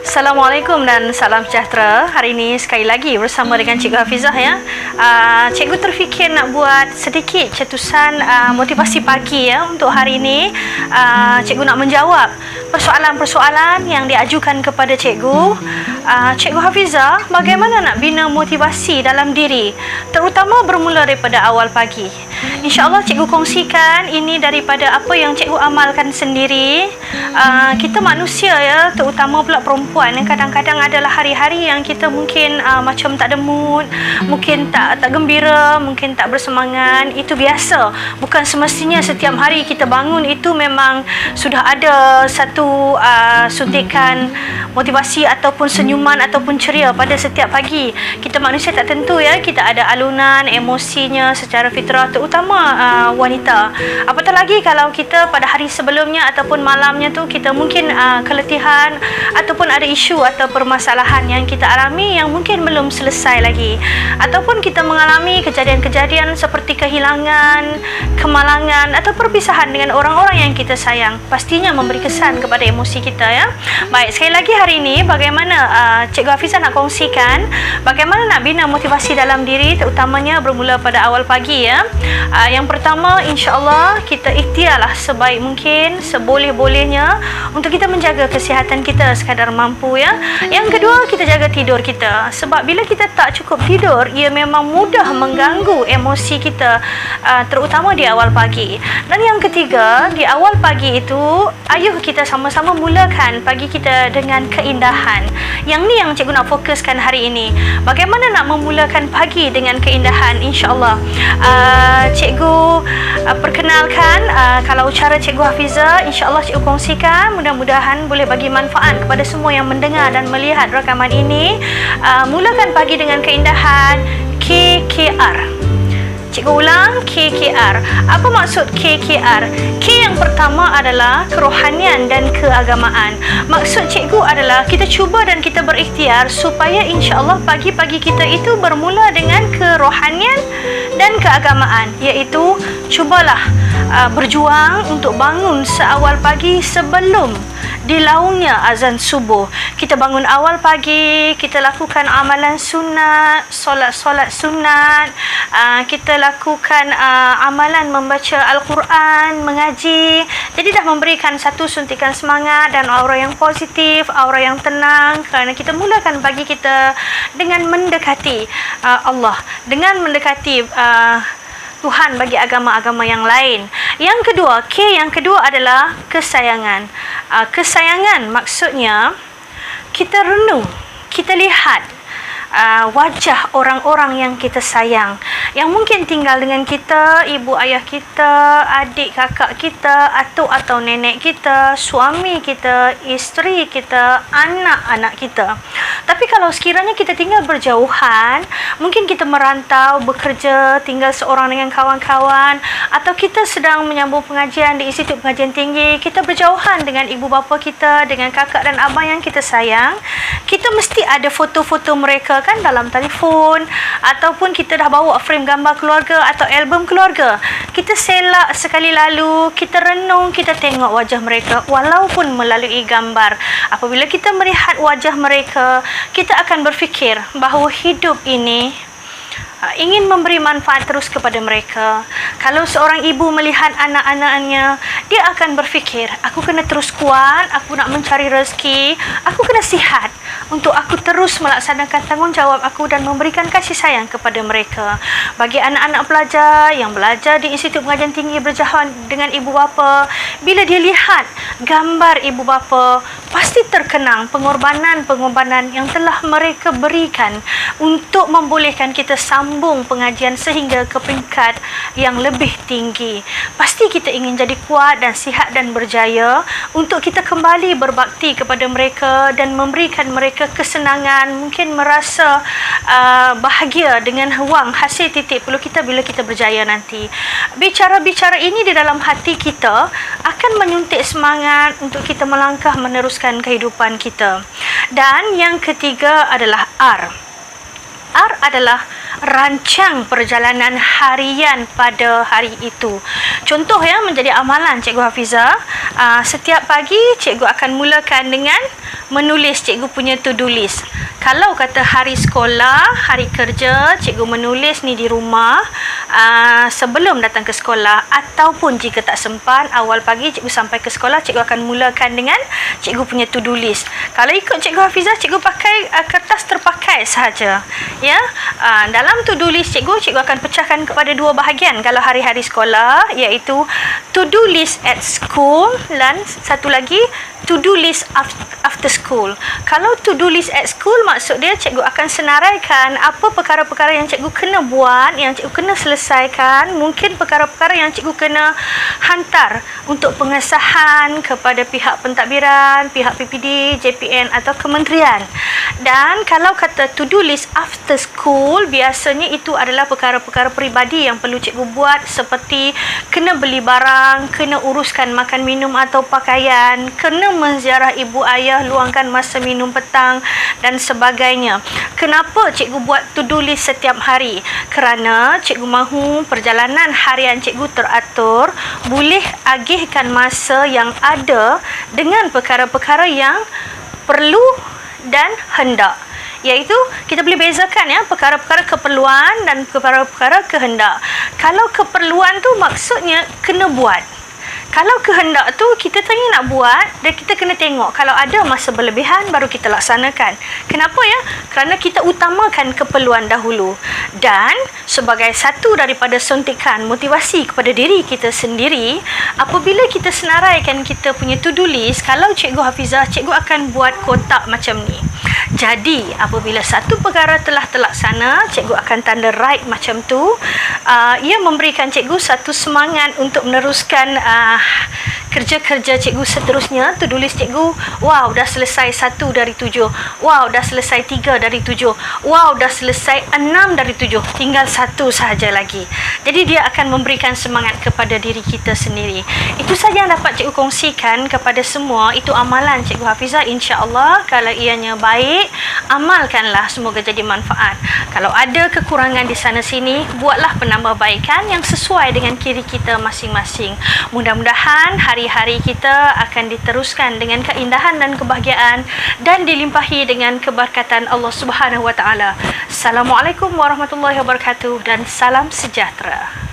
Assalamualaikum dan salam sejahtera. Hari ini sekali lagi bersama dengan Cikgu Hafizah ya. Cikgu terfikir nak buat sedikit cetusan motivasi pagi ya untuk hari ini. Cikgu nak menjawab persoalan-persoalan yang diajukan kepada cikgu. Cikgu Hafizah, bagaimana nak bina motivasi dalam diri, terutama bermula daripada awal pagi. InsyaAllah cikgu kongsikan ini daripada apa yang cikgu amalkan sendiri. Kita manusia ya, terutama pula perempuan, kadang-kadang adalah hari-hari yang kita mungkin macam tak ada mood, mungkin tak gembira, mungkin tak bersemangat. Itu biasa. Bukan semestinya setiap hari kita bangun itu memang sudah ada satu suntikan motivasi ataupun senyuman ataupun ceria pada setiap pagi. Kita manusia tak tentu ya, kita ada alunan emosinya secara fitrah, terutama wanita. Apatah lagi kalau kita pada hari sebelumnya ataupun malamnya tu kita mungkin keletihan ataupun ada isu atau permasalahan yang kita alami yang mungkin belum selesai lagi, ataupun kita mengalami kejadian-kejadian seperti kehilangan, kemalangan atau perpisahan dengan orang-orang yang kita sayang. Pastinya memberi kesan kepada emosi kita ya. Baik, sekali lagi hari ini bagaimana Cikgu Hafizah nak kongsikan bagaimana nak bina motivasi dalam diri, terutamanya bermula pada awal pagi ya. Yang pertama, insya-Allah kita ikhtiarlah sebaik mungkin, seboleh-bolehnya untuk kita menjaga kesihatan kita sekadar mampu ya. Yang kedua, kita jaga tidur kita, sebab bila kita tak cukup tidur, ia memang mudah mengganggu emosi kita, terutama di awal pagi. Dan yang ketiga, di awal pagi itu ayuh kita sama-sama mulakan pagi kita dengan keindahan. Yang ni yang cikgu nak fokuskan hari ini. Bagaimana nak memulakan pagi dengan keindahan, insya-Allah. Cikgu perkenalkan kalau cara Cikgu Hafizah, insya-Allah cikgu kongsikan, mudah-mudahan boleh bagi manfaat kepada semua yang mendengar dan melihat rakaman ini. Mulakan pagi dengan keindahan, KKR. Cikgu ulang, KKR. Apa maksud KKR? K yang pertama adalah kerohanian dan keagamaan. Maksud cikgu adalah kita cuba dan kita berikhtiar supaya insya-Allah pagi-pagi kita itu bermula dengan kerohanian dan keagamaan, iaitu cubalah berjuang untuk bangun seawal pagi sebelum dilaungnya azan subuh. Kita bangun awal pagi, kita lakukan amalan sunat, solat sunat, kita lakukan amalan membaca Al-Quran, mengaji. Jadi dah memberikan satu suntikan semangat dan aura yang positif, aura yang tenang, kerana kita mulakan pagi kita dengan mendekati Allah, dengan mendekati Tuhan bagi agama-agama yang lain. Yang kedua, K yang kedua adalah kesayangan. Kesayangan maksudnya kita renung, kita lihat wajah orang-orang yang kita sayang, yang mungkin tinggal dengan kita, ibu ayah kita, adik kakak kita, atau nenek kita, suami kita, isteri kita, anak-anak kita. Tapi kalau sekiranya kita tinggal berjauhan, mungkin kita merantau, bekerja, tinggal seorang dengan kawan-kawan, atau kita sedang menyambung pengajian di Institut Pengajian Tinggi, kita berjauhan dengan ibu bapa kita, dengan kakak dan abang yang kita sayang, kita mesti ada foto-foto mereka kan dalam telefon, ataupun kita dah bawa frame gambar keluarga atau album keluarga. Kita selak sekali lalu, kita renung, kita tengok wajah mereka walaupun melalui gambar. Apabila kita melihat wajah mereka, kita akan berfikir bahawa hidup ini ingin memberi manfaat terus kepada mereka. Kalau seorang ibu melihat anak-anaknya, dia akan berfikir, aku kena terus kuat, aku nak mencari rezeki, aku kena sihat untuk aku terus melaksanakan tanggungjawab aku dan memberikan kasih sayang kepada mereka. Bagi anak-anak pelajar yang belajar di Institut Pengajian Tinggi berjauhan dengan ibu bapa, bila dia lihat gambar ibu bapa, pasti terkenang pengorbanan-pengorbanan yang telah mereka berikan untuk membolehkan kita sambung pengajian sehingga ke peringkat yang lebih tinggi. Pasti kita ingin jadi kuat dan sihat dan berjaya untuk kita kembali berbakti kepada mereka dan memberikan mereka kesenangan, mungkin merasa bahagia dengan wang hasil titik perlu kita bila kita berjaya nanti. Bicara-bicara ini di dalam hati kita akan menyuntik semangat untuk kita melangkah meneruskan kehidupan kita. Dan yang ketiga adalah R. R adalah rancang perjalanan harian pada hari itu. Contoh ya, menjadi amalan Cikgu Hafizah, setiap pagi cikgu akan mulakan dengan menulis cikgu punya to-do list. Kalau kata hari sekolah, hari kerja, cikgu menulis ni di rumah sebelum datang ke sekolah, ataupun jika tak sempat awal pagi cikgu sampai ke sekolah, cikgu akan mulakan dengan cikgu punya to-do list. Kalau ikut Cikgu Hafizah, cikgu pakai kertas terpakai sahaja. Ya, dalam to-do list cikgu akan pecahkan kepada dua bahagian kalau hari-hari sekolah, iaitu to-do list at school dan satu lagi to-do list after school. Kalau to-do list at school, maksud dia cikgu akan senaraikan apa perkara-perkara yang cikgu kena buat, yang cikgu kena selesaikan, mungkin perkara-perkara yang cikgu kena hantar untuk pengesahan kepada pihak pentadbiran, pihak PPD, JPN atau kementerian. Dan kalau kata to-do list after school, biasanya itu adalah perkara-perkara peribadi yang perlu cikgu buat, seperti kena beli barang, kena uruskan makan minum atau pakaian, kena menziarah ibu ayah, luangkan masa minum petang dan sebagainya. Kenapa cikgu buat to-do list setiap hari? Kerana cikgu mahu perjalanan harian cikgu teratur, boleh agihkan masa yang ada dengan perkara-perkara yang perlu dan hendak. Iaitu kita boleh bezakan ya, perkara-perkara keperluan dan perkara-perkara kehendak. Kalau keperluan tu maksudnya kena buat. Kalau kehendak tu kita tanya nak buat dan kita kena tengok kalau ada masa berlebihan baru kita laksanakan. Kenapa ya? Kerana kita utamakan keperluan dahulu. Dan sebagai satu daripada suntikan motivasi kepada diri kita sendiri, apabila kita senaraikan kita punya to-do list, kalau Cikgu Hafizah, cikgu akan buat kotak macam ni. Jadi apabila satu perkara telah terlaksana, cikgu akan tanda right macam tu. Ia memberikan cikgu satu semangat untuk meneruskan kerja-kerja cikgu seterusnya. To-do list cikgu, wow, dah selesai 1 dari 7, wow, dah selesai 3 dari 7, wow, dah selesai 6 dari 7, tinggal 1 sahaja lagi. Jadi dia akan memberikan semangat kepada diri kita sendiri. Itu saja yang dapat cikgu kongsikan kepada semua. Itu amalan Cikgu Hafizah, insya-Allah. Kalau ianya baik, amalkanlah, semoga jadi manfaat. Kalau ada kekurangan di sana sini, buatlah penambahbaikan yang sesuai dengan kiri kita masing-masing. Mudah-mudahan hari-hari kita akan diteruskan dengan keindahan dan kebahagiaan dan dilimpahi dengan keberkatan Allah Subhanahu wa taala. Assalamualaikum warahmatullahi wabarakatuh dan salam sejahtera.